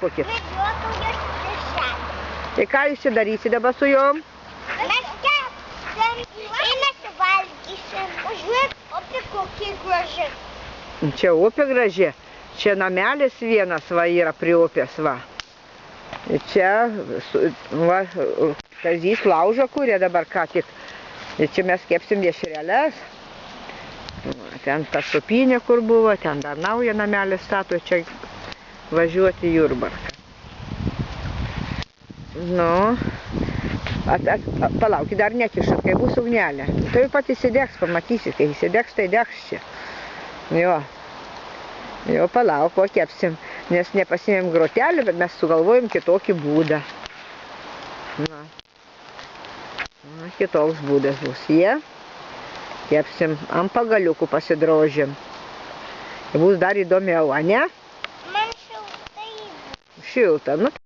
kokį? Medžiotojos dešelį. Tai ką jūs čia darysite dabar su jom? Mes kepsim ir mes valgysim. Pažiūrėk, upė kokie graži. Čia upė graži. Čia namelis vienas va yra prie upės va. Ir čia va, Kazys laužą kūrė dabar ką tik. Ir čia mes kepsim dešreles. Ten ta supinė, kur buvo, ten dar naują namelį stato, čia važiuoti į Jurbarką. Nu, palaukit, dar nekišat, kai bus ugnelė. Tai pat įsidegs, pamatysit, kai įsidegs, tai degs čia. Jo, palauk, o kepsim, nes nepasimėm grotelį, bet mes sugalvojom kitokį būdą. Na, kitoks būdas bus. Kepsim, ant pagaliukų pasidrožim. Bus dar įdomiau, a ne? Man šiltai. Šilta, nu.